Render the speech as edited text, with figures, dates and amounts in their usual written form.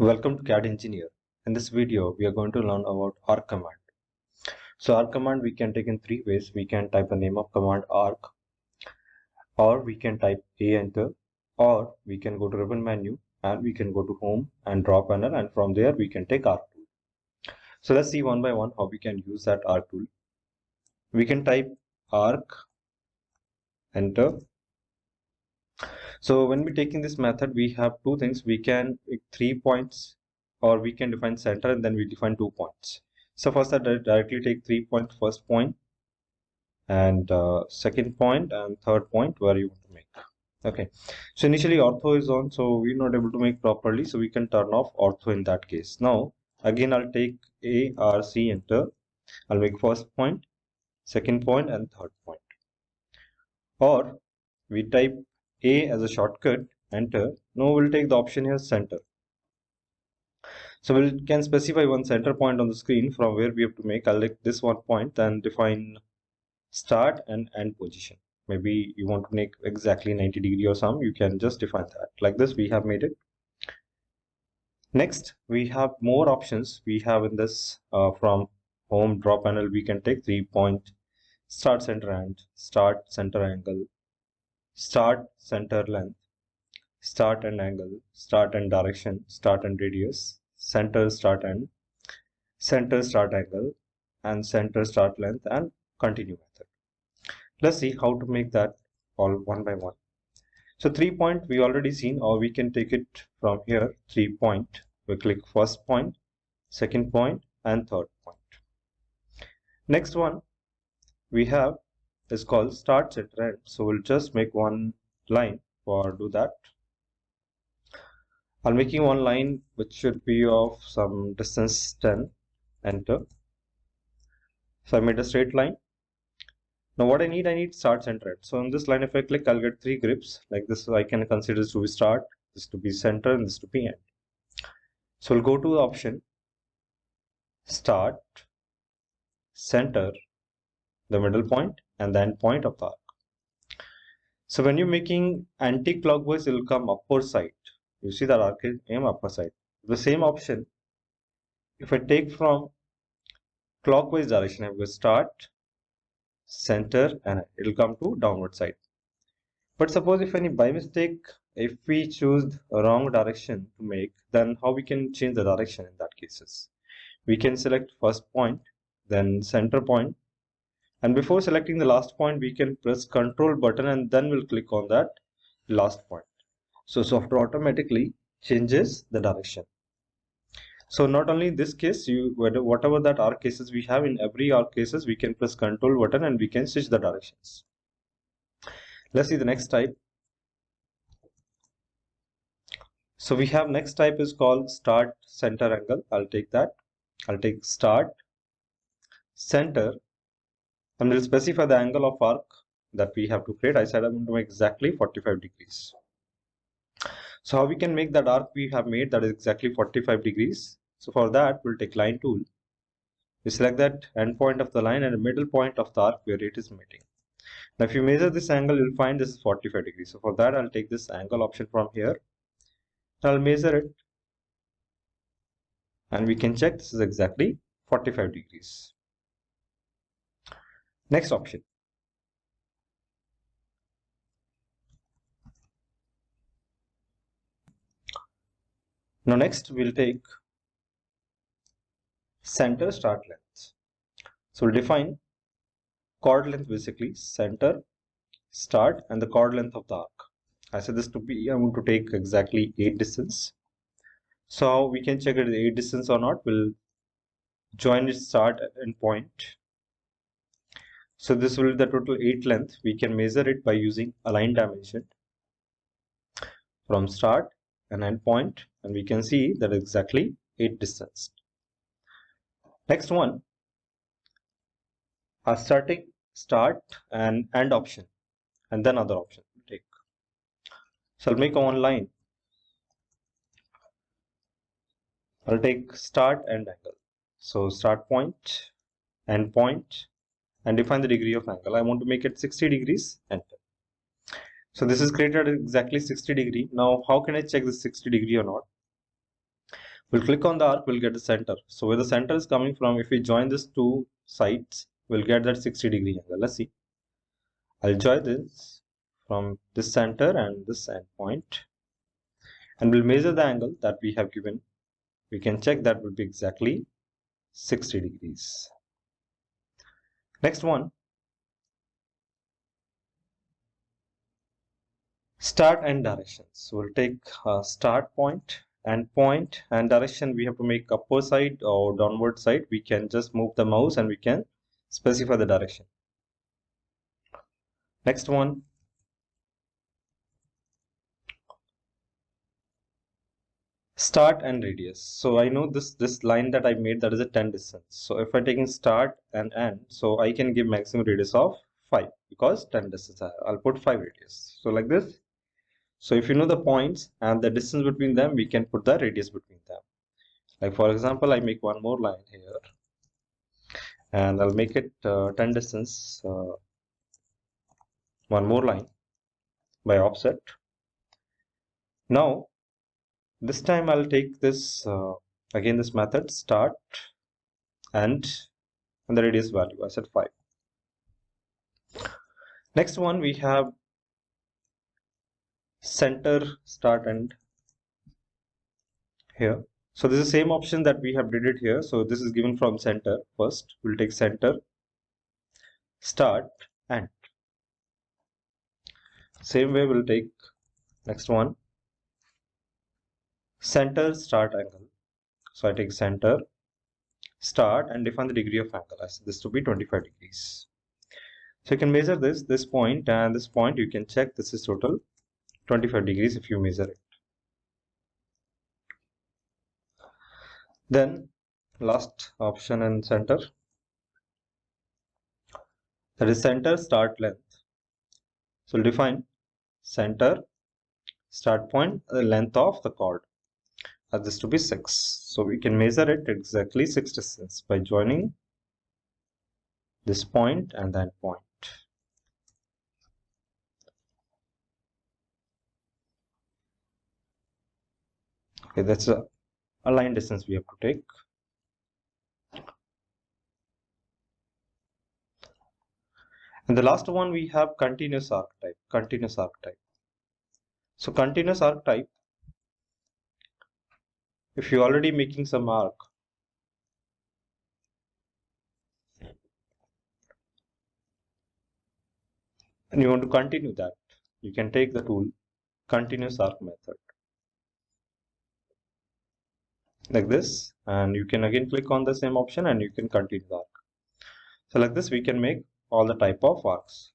Welcome to CAD Engineer. In this video, we are going to learn about arc command. So arc command we can take in three ways. We can type the name of command arc, or we can type A enter, or we can go to ribbon menu and we can go to home and draw panel, and from there we can take arc tool. So let's see one by one how we can use that arc tool. We can type arc, enter. So when we taking this method, we have two things. We can make 3 points, or we can define center and then we define 2 points. So first I directly take 3 points, first point and second point and third point where you want to make. Okay, so initially ortho is on, so we're not able to make properly, so we can turn off ortho in that case. Now again I'll take A, R, C, enter. I'll make first point, second point and third point. Or we type A as a shortcut, enter. Now we'll take the option here center. So we can specify one center point on the screen from where we have to make. I'll take this one point and define start and end position. Maybe you want to make exactly 90 degree or some, you can just define that. Like this we have made it. Next we have more options. We have in this from home draw panel, we can take 3 point, start center end, start center angle, start center length, start and angle, start and direction, start and radius, center start end, center start angle, and center start length, and continue method. Let's see how to make that all one by one. So 3 point we already seen, or we can take it from here. 3 point, we click first point, second point and third point. Next one we have is called start center end. So we'll just make one line for do that. I'm making one line which should be of some distance 10, enter. So I made a straight line. Now what I need start center end. So on this line if I click, I'll get 3 grips like this. So I can consider this to be start, this to be center and this to be end. So we'll go to the option start, center, the middle point and the end point of the arc. So when you're making anti-clockwise, it will come upper side. You see that arc is aim upper side. The same option, if I take from clockwise direction, I will start, center and it will come to downward side. But suppose if any by mistake, if we choose a wrong direction to make, then how we can change the direction in that cases? We can select first point, then center point, and before selecting the last point, we can press Control button and then we'll click on that last point. So software automatically changes the direction. So not only in this case, whatever that arc cases we have, in every arc cases we can press Control button and we can switch the directions. Let's see the next type. So we have next type is called start center angle. I'll take that. I'll take start, center, and we'll specify the angle of arc that we have to create. I said I'm going to make exactly 45 degrees. So how we can make that arc we have made that is exactly 45 degrees. So for that we'll take line tool. We select that end point of the line and the middle point of the arc where it is meeting. Now if you measure this angle, you'll find this is 45 degrees. So for that I'll take this angle option from here. I'll measure it and we can check this is exactly 45 degrees. Next option. Now next we'll take center start length. So we'll define chord length, basically center, start and the chord length of the arc. I said this to be, I want to take exactly 8 distance. So we can check it is 8 distance or not. We'll join its start and point. So this will be the total 8 length. We can measure it by using align dimension from start and end point, and we can see that exactly 8 distance. Next one, a starting, start and end option, and then other option we'll take. So I'll make one line. I'll take start and angle. So start point, end point, and define the degree of angle. I want to make it 60 degrees, enter. So this is created at exactly 60 degree. Now how can I check this 60 degree or not? We'll click on the arc, we'll get the center. So where the center is coming from, if we join these two sides, we'll get that 60-degree angle. Let's see. I'll join this from this center and this end point, and we'll measure the angle that we have given. We can check that will be exactly 60 degrees. Next one, start and direction. So we'll take start point, end point, and direction. We have to make upper side or downward side. We can just move the mouse and we can specify the direction. Next one, start and radius. So I know this line that I made, that is a 10 distance. So if I taking start and end, so I can give maximum radius of 5 because 10 distance I'll put 5 radius. So like this. So if you know the points and the distance between them, we can put the radius between them. Like for example, I make one more line here and I'll make it 10 distance, one more line by offset. Now this time I'll take this again this method start and the radius value I said 5. Next one, we have center start end here. So this is the same option that we have did it here. So this is given from center. First we'll take center start end. Same way we'll take next one center start angle. So I take center start and define the degree of angle as this to be 25 degrees. So you can measure this point and this point. You can check this is total 25 degrees if you measure it. Then last option in center, that is center start length. So we'll define center start point, the length of the chord as this to be 6. So we can measure it exactly 6 distance by joining this point and that point. Okay, that's a line distance we have to take. And the last one, we have continuous arc type. Continuous arc type. So continuous arc type, if you're already making some arc, and you want to continue that, you can take the tool continuous arc method like this, and you can again click on the same option and you can continue the arc. So like this we can make all the type of arcs.